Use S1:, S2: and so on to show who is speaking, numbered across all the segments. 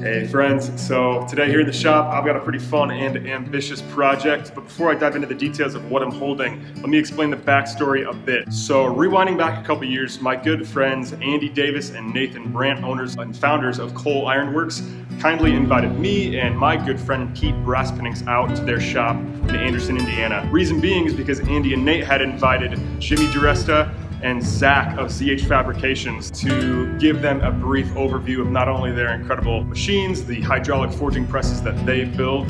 S1: Hey friends, so today here in the shop I've got a pretty fun and ambitious project, but before I dive into the details of what I'm holding, let me explain the backstory a bit. So rewinding back a couple years, my good friends Andy Davis and Nathan Brandt, owners and founders of Cole Ironworks, kindly invited me and my good friend Pete Brasspenings out to their shop in Anderson, Indiana. Reason being is because Andy and Nate had invited Jimmy Diresta and Zach of ZH Fabrications to give them a brief overview of not only their incredible machines, the hydraulic forging presses that they build,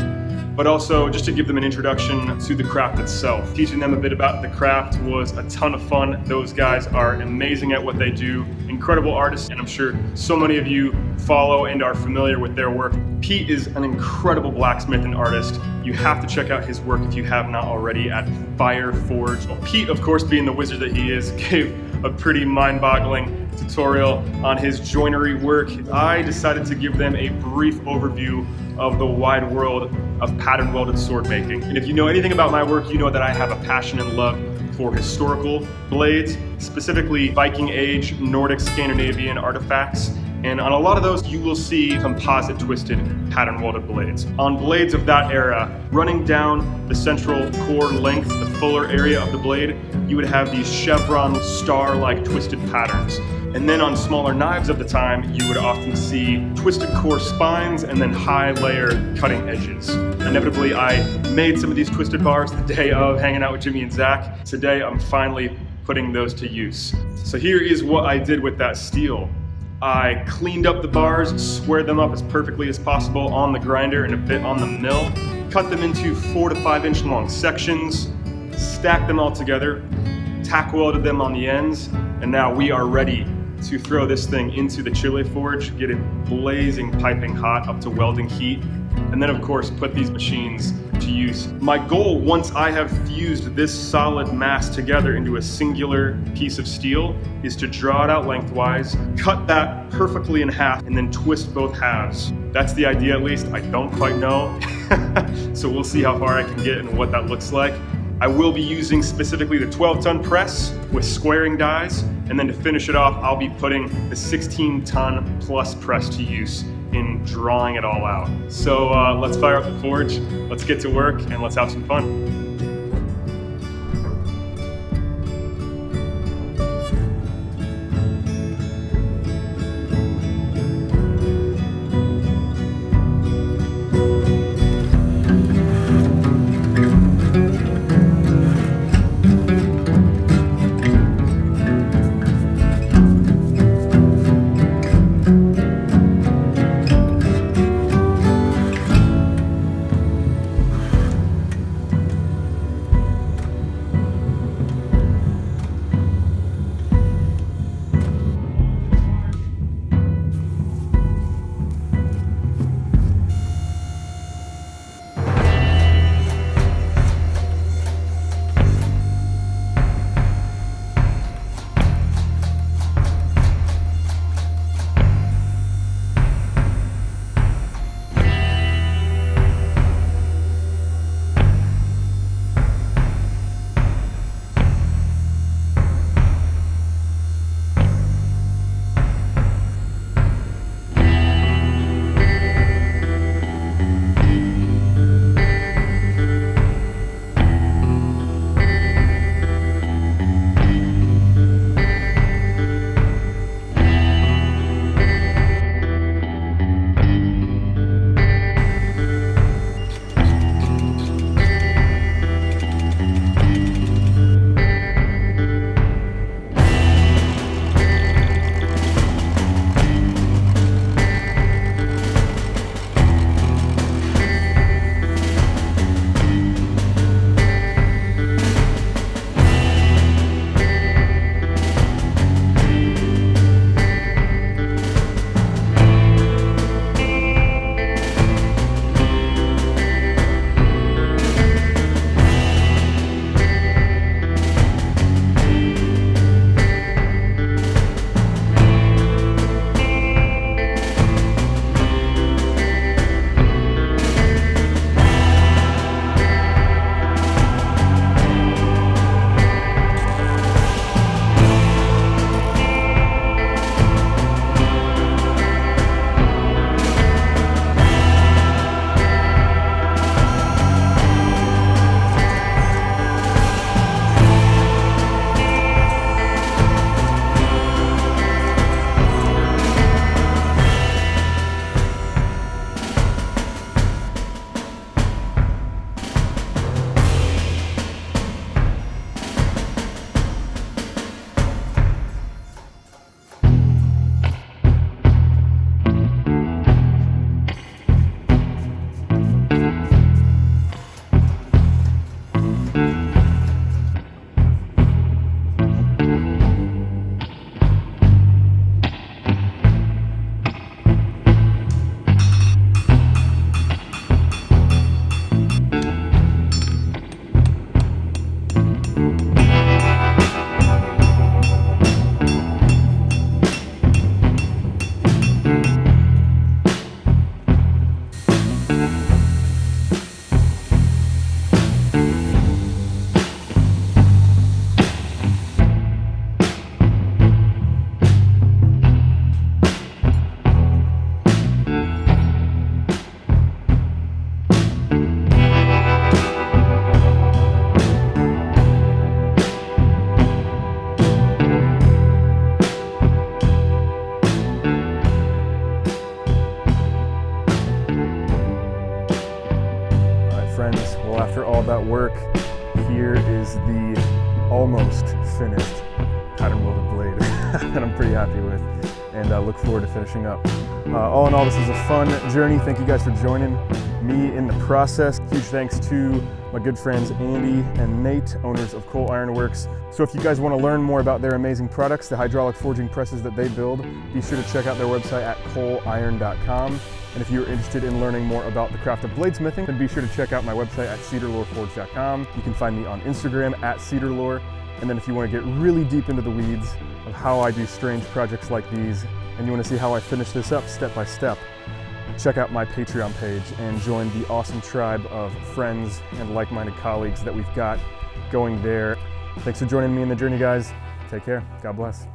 S1: but also just to give them an introduction to the craft itself. Teaching them a bit about the craft was a ton of fun. Those guys are amazing at what they do, incredible artists, and I'm sure so many of you follow and are familiar with their work. Pete is an incredible blacksmith and artist. You have to check out his work if you have not already at Fire Forge. Well, Pete, of course, being the wizard that he is, gave a pretty mind-boggling tutorial on his joinery work. I decided to give them a brief overview of the wide world of pattern welded sword making. And if you know anything about my work, you know that I have a passion and love for historical blades, specifically Viking Age, Nordic, Scandinavian artifacts. And on a lot of those, you will see composite twisted pattern welded blades. On blades of that era, running down the central core length, the fuller area of the blade, you would have these chevron star-like twisted patterns. And then on smaller knives of the time, you would often see twisted core spines and then high layer cutting edges. Inevitably, I made some of these twisted bars the day of hanging out with Jimmy and Zach. Today, I'm finally putting those to use. So here is what I did with that steel. I cleaned up the bars, squared them up as perfectly as possible on the grinder and a bit on the mill, cut them into 4 to 5 inch long sections, stacked them all together, tack welded them on the ends, and now we are ready to throw this thing into the chili forge, get it blazing, piping hot up to welding heat, and then of course put these machines to use. My goal, once I have fused this solid mass together into a singular piece of steel, is to draw it out lengthwise, cut that perfectly in half, and then twist both halves. That's the idea, at least. I don't quite know. So we'll see how far I can get and what that looks like. I will be using specifically the 12-ton press with squaring dies, and then to finish it off, I'll be putting the 16-ton plus press to use in drawing it all out. So let's fire up the forge, let's get to work, and let's have some fun.
S2: after all that work, here is the almost finished pattern welded blade that I'm pretty happy with, and I look forward to finishing up. All in all, this is a fun journey. Thank you guys for joining me in the process. Huge thanks to my good friends Andy and Nate, owners of Cole Iron Works. So if you guys want to learn more about their amazing products, the hydraulic forging presses that they build, be sure to check out their website at coleiron.com. And if you're interested in learning more about the craft of bladesmithing, then be sure to check out my website at cedarloreforge.com. You can find me on Instagram at Cedarlore. And then if you want to get really deep into the weeds of how I do strange projects like these, and you want to see how I finish this up step by step, check out my Patreon page and join the awesome tribe of friends and like-minded colleagues that we've got going there. Thanks for joining me in the journey, guys. Take care. God bless.